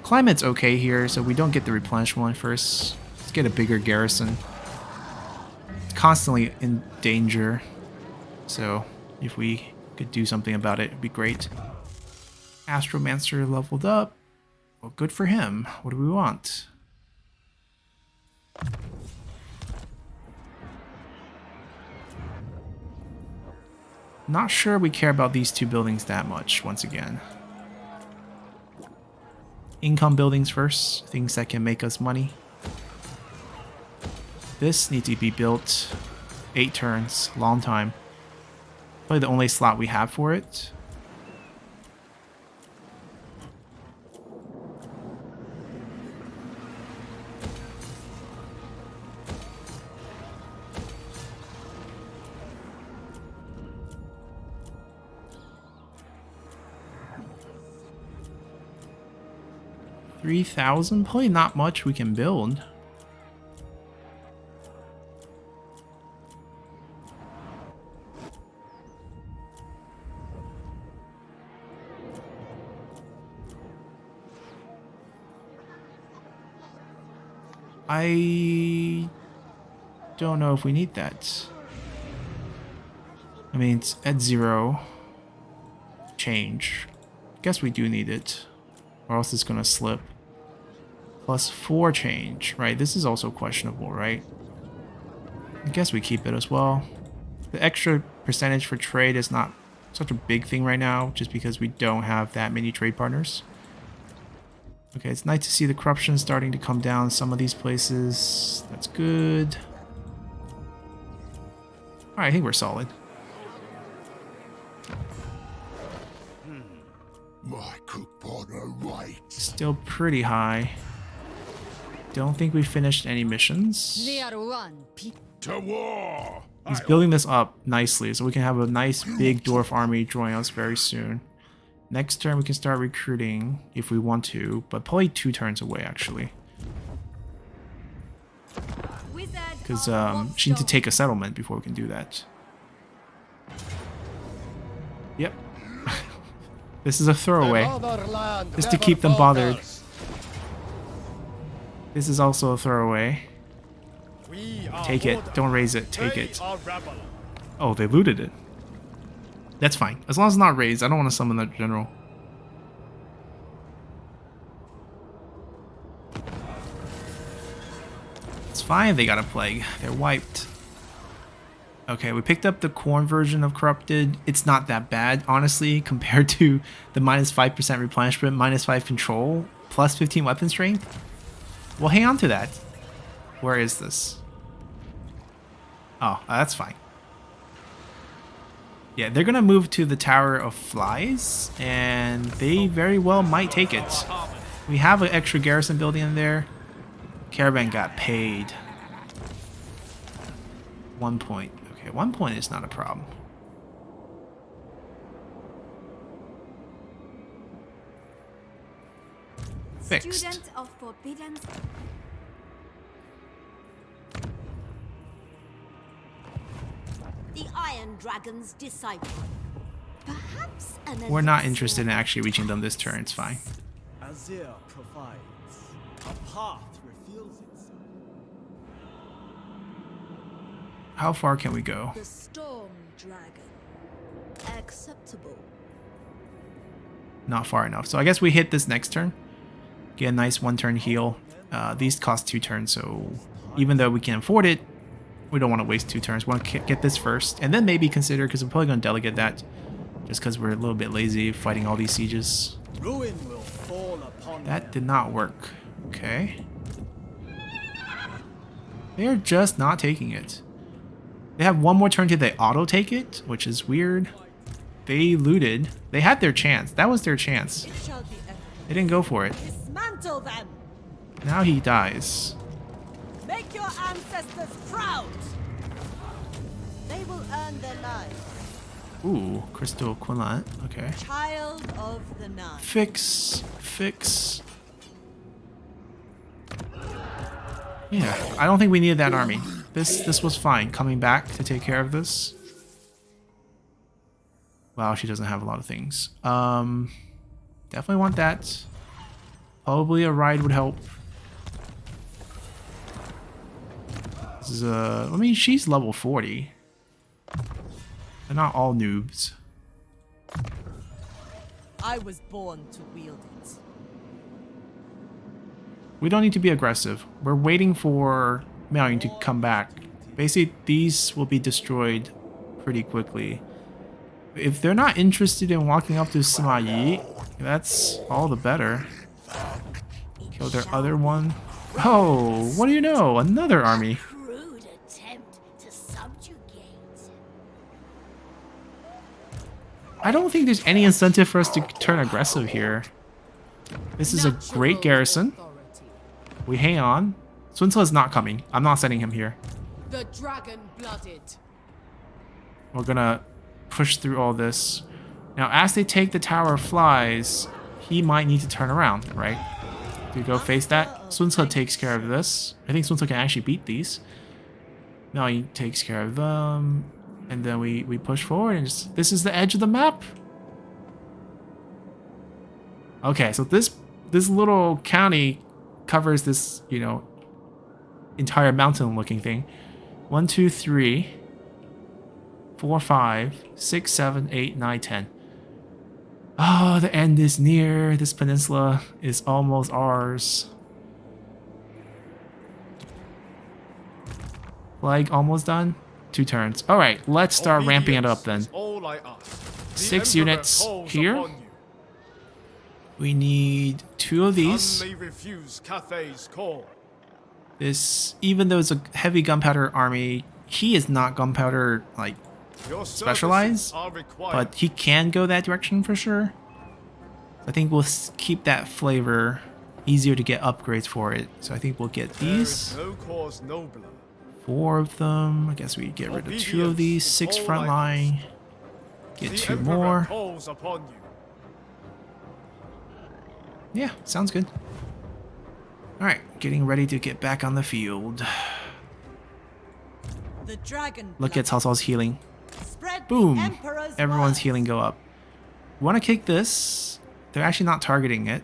Speaker 1: Climate's okay here, so we don't get the replenishment one first. Let's get a bigger garrison. It's constantly in danger. So if we could do something about it, it'd be great. Astromancer leveled up. Well, good for him. What do we want? Not sure we care about these two buildings that much, once again. Income buildings first, things that can make us money. This needs to be built 8 turns, long time. Probably the only slot we have for it. $3,000? Probably not much we can build. I don't know if we need that. I mean, it's at 0 change. Guess we do need it, or else it's gonna slip. +4 change, right? This is also questionable, right? I guess we keep it as well. The extra percentage for trade is not such a big thing right now, just because we don't have that many trade partners. Okay, it's nice to see the corruption starting to come down in some of these places. That's good. Alright, I think we're solid.
Speaker 7: My coupon right.
Speaker 1: Still pretty high. Don't think we finished any missions.
Speaker 7: To war!
Speaker 1: He's building this up nicely, so we can have a nice big dwarf army join us very soon. Next turn we can start recruiting if we want to, but probably 2 turns away actually. Because she needs to take a settlement before we can do that. Yep. This is a throwaway. Just to keep them bothered. This is also a throwaway. Take it. Don't raise it. Take it. Oh, they looted it. That's fine. As long as it's not raised, I don't want to summon that general. It's fine if they got a plague. They're wiped. Okay, we picked up the corn version of Corrupted. It's not that bad, honestly, compared to the -5% replenishment, -5 control, +15 weapon strength. We'll hang on to that. Where is this? Oh, that's fine. Yeah, they're gonna move to the Tower of Flies, and they very well might take it. We have an extra garrison building in there. Caravan got paid. 1 point. Okay, 1 point is not a problem. Fixed.
Speaker 6: Student of Forbidden.
Speaker 2: The Iron Dragon's disciple. Perhaps an
Speaker 1: We're not
Speaker 2: elixir
Speaker 1: interested in
Speaker 2: of
Speaker 1: actually reaching them this turn, it's fine.
Speaker 4: Azir provides. A path reveals itself.
Speaker 1: How far can we go?
Speaker 6: The Storm Dragon. Acceptable.
Speaker 1: Not far enough. So I guess we hit this next turn. Get a nice 1-turn heal. These cost 2 turns, so even though we can afford it, we don't want to waste 2 turns. We want to get this first, and then maybe consider, because we're probably going to delegate that, just because we're a little bit lazy fighting all these sieges.
Speaker 4: Ruin will fall upon
Speaker 1: That did not work. Okay. They're just not taking it. They have 1 more turn till they auto-take it, which is weird. They looted. They had their chance. That was their chance.
Speaker 2: it shall be evident.
Speaker 1: They didn't go for it.
Speaker 2: Dismantle them.
Speaker 1: Now he dies.
Speaker 2: Make your ancestors proud. They will earn their lives.
Speaker 1: Ooh, crystal equivalent. Okay.
Speaker 2: Child of the night.
Speaker 1: Fix. Yeah, I don't think we needed that army. This was fine. Coming back to take care of this. Wow, she doesn't have a lot of things. Definitely want that. Probably a ride would help. This is I mean, she's level 40. They're not all noobs.
Speaker 2: I was born to wield it.
Speaker 1: We don't need to be aggressive. We're waiting for Miao Ying to come back. Basically, these will be destroyed pretty quickly. If they're not interested in walking up to Sima Yi, that's all the better. Kill their other one. Oh, what do you know? Another army.
Speaker 6: Crude attempt to subjugate.
Speaker 1: I don't think there's any incentive for us to turn aggressive here. This is a great
Speaker 5: Natural
Speaker 1: garrison.
Speaker 5: authority.
Speaker 1: We hang on. Sun Ce is not coming. I'm not sending him here.
Speaker 5: The dragon-blooded.
Speaker 1: We're gonna push through all this. Now, as they take the Tower of Flies, he might need to turn around, right? To go face that. Sun Ce takes care of this. I think Sun Ce can actually beat these. Now he takes care of them. And then we push forward and just... This is the edge of the map? Okay, so this little county covers this, you know, entire mountain-looking thing. 1, 2, 3, 4, 5, 6, 7, 8, 9, 10. Oh, the end is near. This peninsula is almost ours. Flag almost done. 2 turns. All right, let's start ramping it up then.
Speaker 4: All I ask. The
Speaker 1: 6
Speaker 4: Emperor
Speaker 1: units
Speaker 4: calls
Speaker 1: here.
Speaker 4: upon you.
Speaker 1: We need 2 of these.
Speaker 4: None may refuse Cathay's call.
Speaker 1: This, even though it's a heavy gunpowder army, he is not gunpowder like
Speaker 4: Your
Speaker 1: specialized,
Speaker 4: services are required.
Speaker 1: but he can go that direction for sure. I think we'll keep that flavor. Easier to get upgrades for it. So I think we'll get
Speaker 4: There is
Speaker 1: these.
Speaker 4: no cause nobler.
Speaker 1: 4 of them. I guess we get rid of 2 of these. 6 front line. Get
Speaker 4: The
Speaker 1: 2
Speaker 4: Emperor
Speaker 1: more.
Speaker 4: calls upon you.
Speaker 1: Yeah, sounds good. Alright, getting ready to get back on the field.
Speaker 2: The dragon.
Speaker 1: Look at Cao Cao's healing.
Speaker 2: Spread
Speaker 1: Boom!
Speaker 2: the Emperor's
Speaker 1: Everyone's
Speaker 2: word.
Speaker 1: healing go up. We want to kick this. They're actually not targeting it.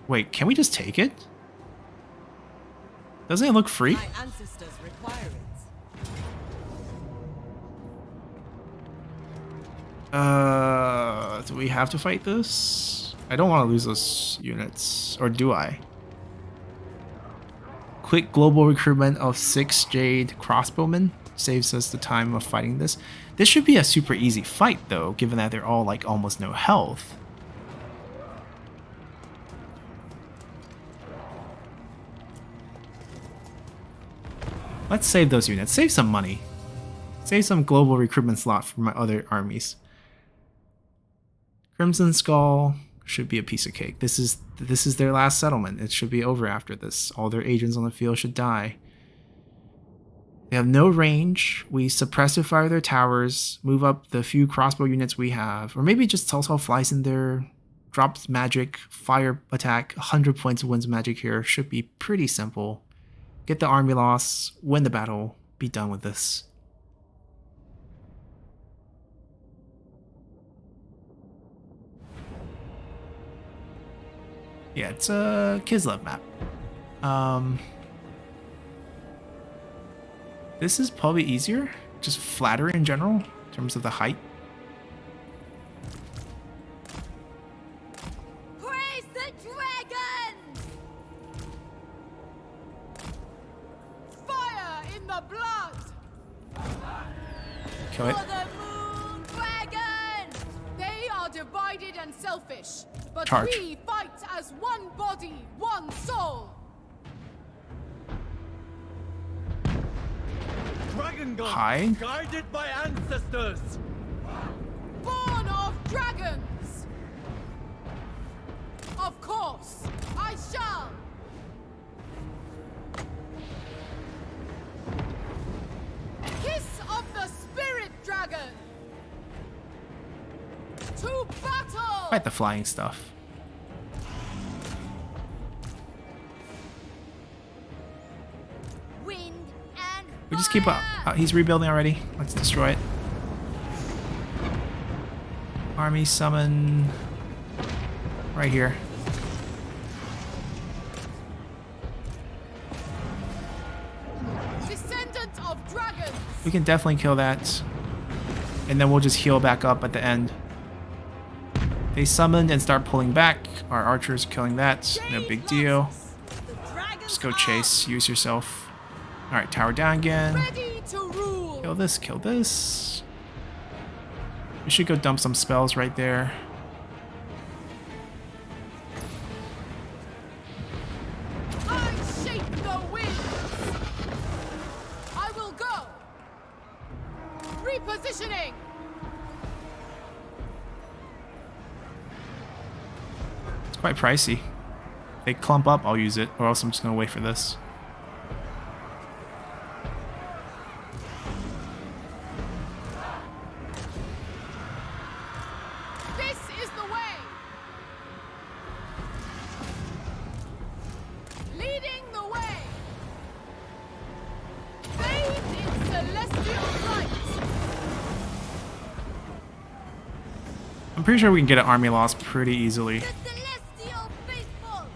Speaker 1: Wait, can we just take it? Doesn't it look free?
Speaker 2: My ancestors require it.
Speaker 1: Do we have to fight this? I don't want to lose those units. Or do I? Quick global recruitment of 6 Jade crossbowmen saves us the time of fighting this. This should be a super easy fight though, given that they're all like almost no health. Let's save those units. Save some money. Save some global recruitment slot for my other armies. Crimson Skull should be a piece of cake. This is their last settlement. It should be over after this. All their agents on the field should die. They have no range. We suppressive fire their towers, move up the few crossbow units we have, or maybe just Cao Cao flies in there, drops magic, fire attack, 100 points of wins magic here. Should be pretty simple. Get the army loss, win the battle, be done with this. Yeah, it's a Kislev map. This is probably easier, just flatter in general, in terms of the height.
Speaker 6: Praise the dragon!
Speaker 5: Fire in the blood!
Speaker 1: Kill it.
Speaker 5: For the moon dragon! They are divided and selfish, but
Speaker 1: Charge.
Speaker 5: we fight as one body, one soul!
Speaker 4: Dragon gun,
Speaker 1: Hide.
Speaker 4: guided by ancestors.
Speaker 5: Born of dragons! Of course, I shall! Kiss of the spirit dragon!
Speaker 1: Quite the flying stuff.
Speaker 6: Wind and
Speaker 1: We just keep up. He's rebuilding already. Let's destroy it. Army summon right here.
Speaker 5: Descendant of dragons.
Speaker 1: We can definitely kill that. And then we'll just heal back up at the end. They summoned and start pulling back. Our archers killing that. No big deal. Just go chase. Use yourself. Alright, tower down again.
Speaker 5: Ready to rule.
Speaker 1: Kill this, kill this. We should go dump some spells right there.
Speaker 5: I shape the winds. I will go. Repositioning.
Speaker 1: It's quite pricey. If they clump up, I'll use it, or else I'm just gonna wait for this.
Speaker 5: This is the way. Leading the way. Bathed in celestial light.
Speaker 1: I'm pretty sure we can get an army loss pretty easily.
Speaker 6: the celestial faithful.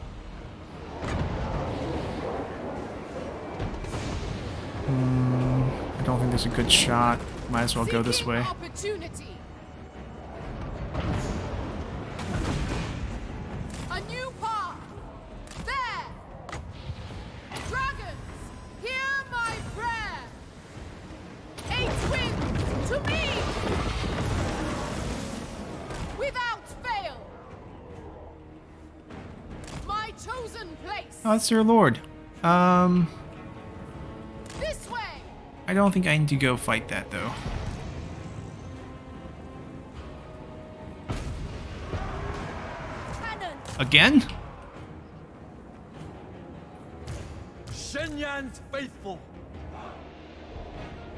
Speaker 1: I don't think there's a good shot. Might as well go this
Speaker 5: Seeking
Speaker 1: way.
Speaker 5: Opportunity. A new path. There. Dragons, hear my prayer. 8 winds to me. Without fail. My chosen place.
Speaker 1: Oh, that's their lord.
Speaker 5: This way.
Speaker 1: I don't think I need to go fight that though.
Speaker 6: Cannon.
Speaker 1: Again?
Speaker 3: Shenyan's faithful.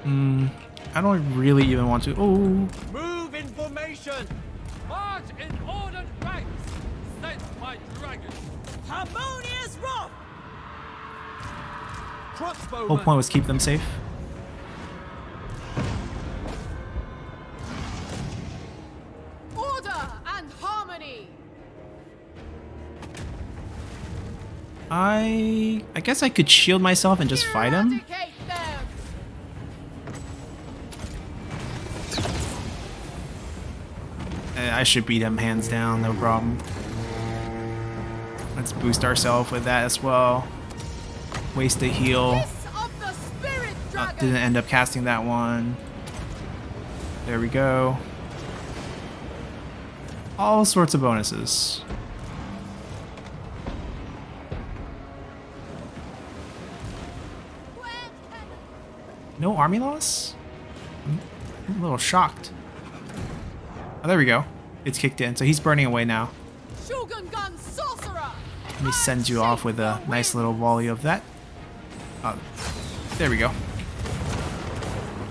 Speaker 1: I don't really even want to. Oh,
Speaker 3: Move in formation. March in ordered ranks. Sent by dragons.
Speaker 2: Harmonious wrath.
Speaker 3: Crossbowmen.
Speaker 1: whole point was keep them safe.
Speaker 5: Order and harmony.
Speaker 1: I guess I could shield myself and just fight him.
Speaker 5: Eradicate them.
Speaker 1: I should beat him hands down, no problem. Let's boost ourselves with that as well. Waste a heal.
Speaker 5: Kiss of the spirit dragon.
Speaker 1: Didn't end up casting that one. There we go. All sorts of bonuses. No army loss? I'm a little shocked. Oh, there we go. It's kicked in, so he's burning away now.
Speaker 5: Shogun gun sorcerer.
Speaker 1: Let me send you off with a nice little volley of that. There we go.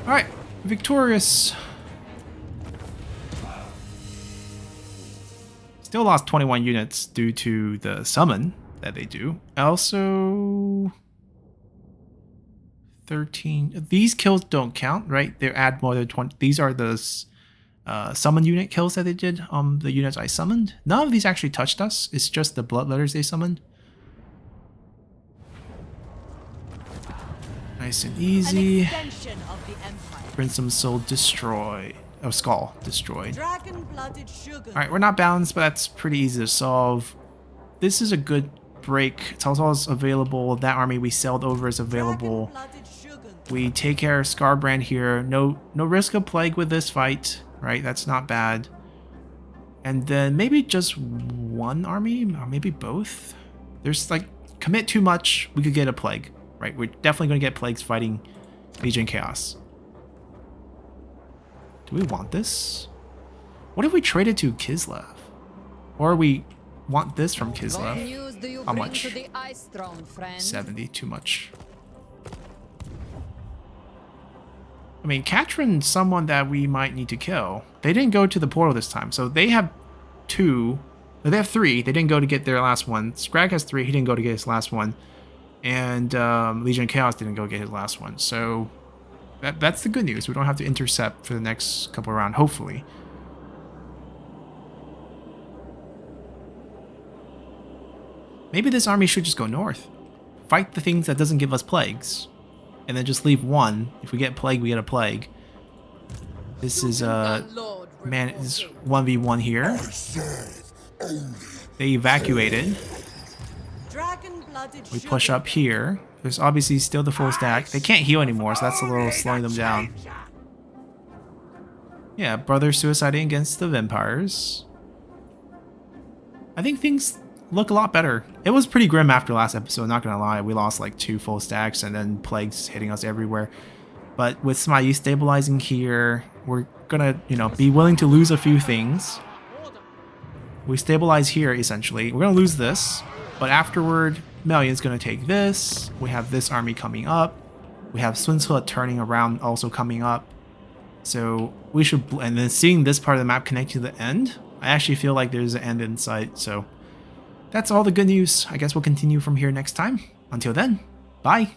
Speaker 1: Alright, victorious. Still lost 21 units due to the summon that they do. Also, 13. These kills don't count, right? They add more than 20. These are the summon unit kills that they did on the units I summoned. None of these actually touched us. It's just the bloodletters they summoned. Nice and easy.
Speaker 2: An extension of the empire.
Speaker 1: Ransom Soul destroyed. Oh, Skull destroyed.
Speaker 2: Dragon-blooded sugar.
Speaker 1: Alright, we're not balanced, but that's pretty easy to solve. This is a good break. Talzal is available. That army we sailed over is available.
Speaker 2: Dragon-blooded sugar.
Speaker 1: We take care of Scarbrand here. No risk of plague with this fight, right? That's not bad. And then maybe just one army, or maybe both. There's like, commit too much, we could get a plague, right? We're definitely going to get plagues fighting Legion Chaos. Do we want this? What if we traded to Kislev? Or we want this from
Speaker 8: What
Speaker 1: Kislev?
Speaker 8: news do you
Speaker 1: How
Speaker 8: bring
Speaker 1: much?
Speaker 8: to the Ice Throne, friend?
Speaker 1: 70, too much. I mean, Katrin's someone that we might need to kill. They didn't go to the portal this time, so they have 2. No, they have 3. They didn't go to get their last one. Scrag has 3. He didn't go to get his last one. And Legion of Chaos didn't go get his last one. So that's the good news. We don't have to intercept for the next couple of rounds, hopefully. Maybe this army should just go north. Fight the things that doesn't give us plagues. And then just leave one. If we get plague, we get a plague. This is, man, it's 1v1 here. They evacuated. We push up here. There's obviously still the full stack. They can't heal anymore, so that's a little slowing them down. Yeah, brother suiciding against the vampires. I think things look a lot better. It was pretty grim after last episode, not gonna lie. We lost like 2 full stacks and then plagues hitting us everywhere. But with Smiley stabilizing here, we're gonna, you know, be willing to lose a few things. We stabilize here, essentially. We're gonna lose this, but afterward, Melian's gonna take this. We have this army coming up. We have Swin's turning around also coming up. So we should, and then seeing this part of the map connect to the end, I actually feel like there's an end in sight. So that's all the good news. I guess we'll continue from here next time. Until then, bye.